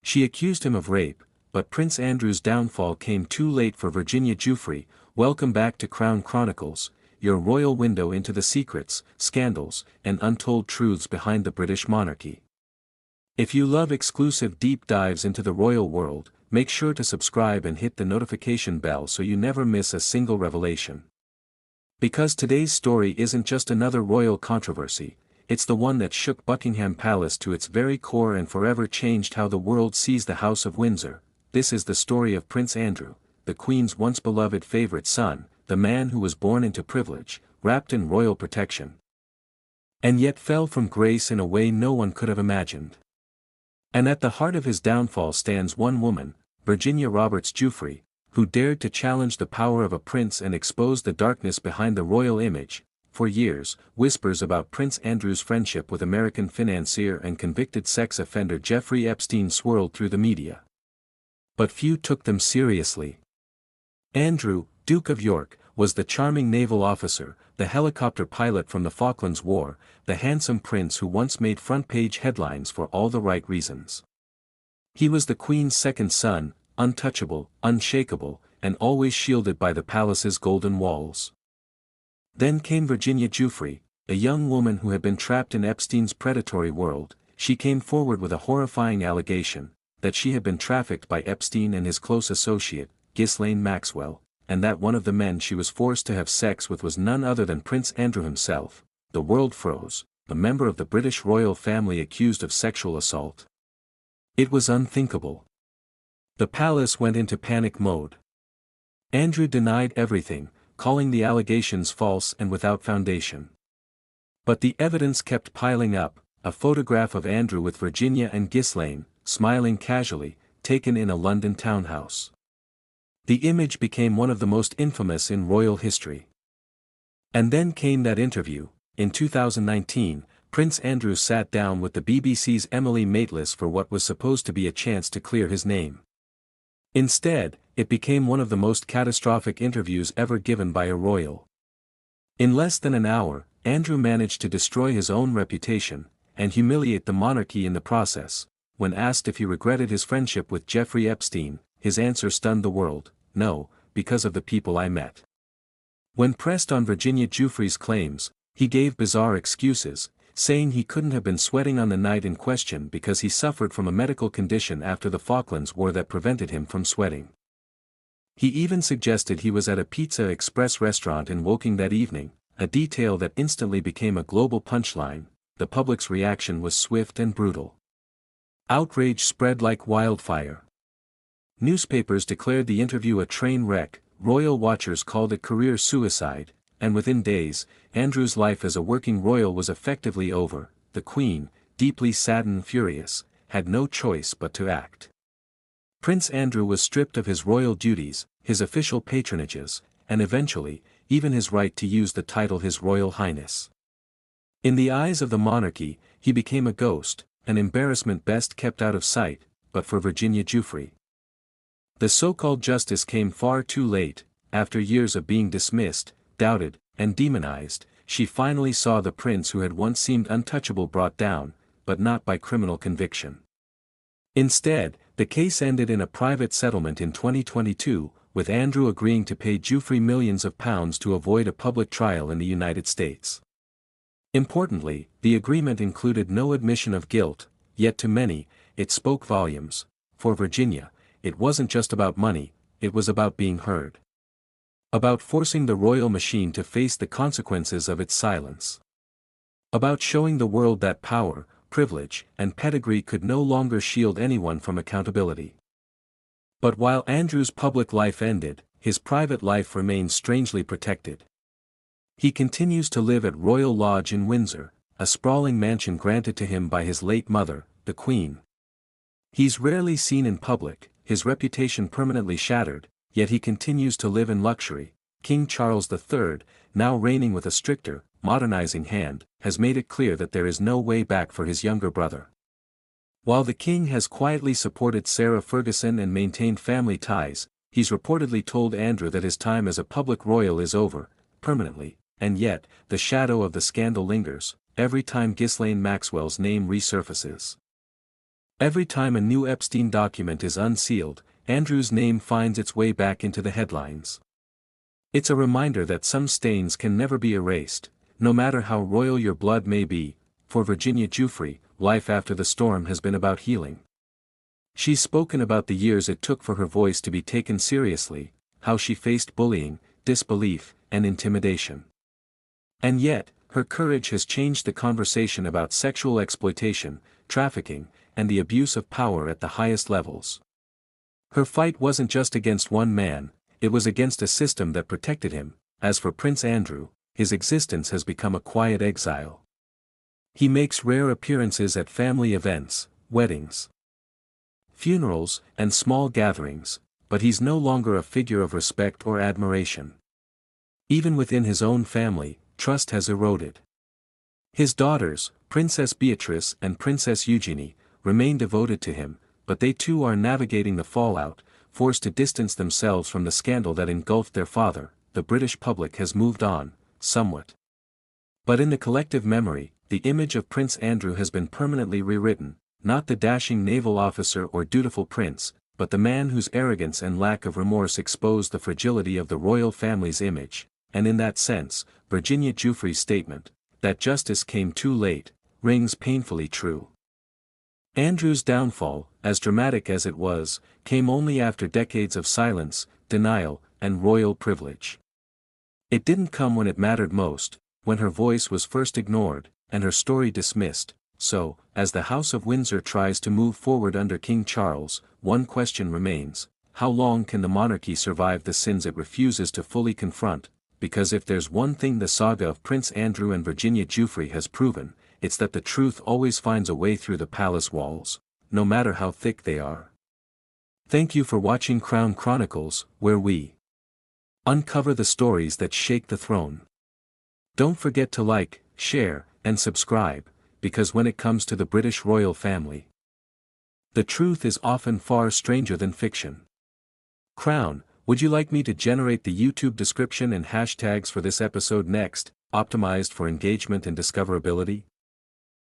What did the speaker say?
She accused him of rape, but Prince Andrew's downfall came too late for Virginia Giuffre. Welcome back to Crown Chronicles, your royal window into the secrets, scandals, and untold truths behind the British monarchy. If you love exclusive deep dives into the royal world, make sure to subscribe and hit the notification bell so you never miss a single revelation. Because today's story isn't just another royal controversy, it's the one that shook Buckingham Palace to its very core and forever changed how the world sees the House of Windsor. This is the story of Prince Andrew, the Queen's once beloved favorite son, the man who was born into privilege, wrapped in royal protection, and yet fell from grace in a way no one could have imagined. And at the heart of his downfall stands one woman, Virginia Roberts Giuffre, who dared to challenge the power of a prince and expose the darkness behind the royal image. For years, whispers about Prince Andrew's friendship with American financier and convicted sex offender Jeffrey Epstein swirled through the media. But few took them seriously. Andrew, Duke of York, was the charming naval officer, the helicopter pilot from the Falklands War, the handsome prince who once made front-page headlines for all the right reasons. He was the Queen's second son, untouchable, unshakable, and always shielded by the palace's golden walls. Then came Virginia Giuffre, a young woman who had been trapped in Epstein's predatory world. She came forward with a horrifying allegation, that she had been trafficked by Epstein and his close associate, Ghislaine Maxwell, and that one of the men she was forced to have sex with was none other than Prince Andrew himself. The world froze, a member of the British royal family accused of sexual assault. It was unthinkable. The palace went into panic mode. Andrew denied everything, calling the allegations false and without foundation. But the evidence kept piling up, a photograph of Andrew with Virginia and Ghislaine, smiling casually, taken in a London townhouse. The image became one of the most infamous in royal history. And then came that interview. In 2019, Prince Andrew sat down with the BBC's Emily Maitlis for what was supposed to be a chance to clear his name. Instead, it became one of the most catastrophic interviews ever given by a royal. In less than an hour, Andrew managed to destroy his own reputation, and humiliate the monarchy in the process. When asked if he regretted his friendship with Jeffrey Epstein, his answer stunned the world: no, because of the people I met. When pressed on Virginia Giuffre's claims, he gave bizarre excuses, saying he couldn't have been sweating on the night in question because he suffered from a medical condition after the Falklands War that prevented him from sweating. He even suggested he was at a Pizza Express restaurant in Woking that evening, a detail that instantly became a global punchline. The public's reaction was swift and brutal. Outrage spread like wildfire. Newspapers declared the interview a train wreck, royal watchers called it career suicide, and within days, Andrew's life as a working royal was effectively over. The Queen, deeply saddened and furious, had no choice but to act. Prince Andrew was stripped of his royal duties, his official patronages, and eventually, even his right to use the title His Royal Highness. In the eyes of the monarchy, he became a ghost, an embarrassment best kept out of sight. But for Virginia Giuffre, the so-called justice came far too late. After years of being dismissed, doubted, and demonized, she finally saw the prince who had once seemed untouchable brought down, but not by criminal conviction. Instead, the case ended in a private settlement in 2022, with Andrew agreeing to pay Giuffre millions of pounds to avoid a public trial in the United States. Importantly, the agreement included no admission of guilt, yet to many, it spoke volumes. For Virginia, it wasn't just about money, it was about being heard. About forcing the royal machine to face the consequences of its silence. About showing the world that power, privilege, and pedigree could no longer shield anyone from accountability. But while Andrew's public life ended, his private life remains strangely protected. He continues to live at Royal Lodge in Windsor, a sprawling mansion granted to him by his late mother, the Queen. He's rarely seen in public, his reputation permanently shattered, yet he continues to live in luxury. King Charles III, now reigning with a stricter, modernizing hand, has made it clear that there is no way back for his younger brother. While the king has quietly supported Sarah Ferguson and maintained family ties, he's reportedly told Andrew that his time as a public royal is over, permanently, and yet, the shadow of the scandal lingers, every time Ghislaine Maxwell's name resurfaces. Every time a new Epstein document is unsealed, Andrew's name finds its way back into the headlines. It's a reminder that some stains can never be erased, no matter how royal your blood may be. For Virginia Giuffre, life after the storm has been about healing. She's spoken about the years it took for her voice to be taken seriously, how she faced bullying, disbelief, and intimidation. And yet, her courage has changed the conversation about sexual exploitation, trafficking, and the abuse of power at the highest levels. Her fight wasn't just against one man, it was against a system that protected him. As for Prince Andrew, his existence has become a quiet exile. He makes rare appearances at family events, weddings, funerals, and small gatherings, but he's no longer a figure of respect or admiration. Even within his own family, trust has eroded. His daughters, Princess Beatrice and Princess Eugenie, remain devoted to him, but they too are navigating the fallout, forced to distance themselves from the scandal that engulfed their father. The British public has moved on, somewhat. But in the collective memory, the image of Prince Andrew has been permanently rewritten, not the dashing naval officer or dutiful prince, but the man whose arrogance and lack of remorse exposed the fragility of the royal family's image. And in that sense, Virginia Giuffre's statement, that justice came too late, rings painfully true. Andrew's downfall, as dramatic as it was, came only after decades of silence, denial, and royal privilege. It didn't come when it mattered most, when her voice was first ignored, and her story dismissed. So, as the House of Windsor tries to move forward under King Charles, one question remains: how long can the monarchy survive the sins it refuses to fully confront? Because if there's one thing the saga of Prince Andrew and Virginia Giuffre has proven, it's that the truth always finds a way through the palace walls, no matter how thick they are. Thank you for watching Crown Chronicles, where we uncover the stories that shake the throne. Don't forget to like, share, and subscribe, because when it comes to the British royal family, the truth is often far stranger than fiction. Crown, would you like me to generate the YouTube description and hashtags for this episode next, optimized for engagement and discoverability?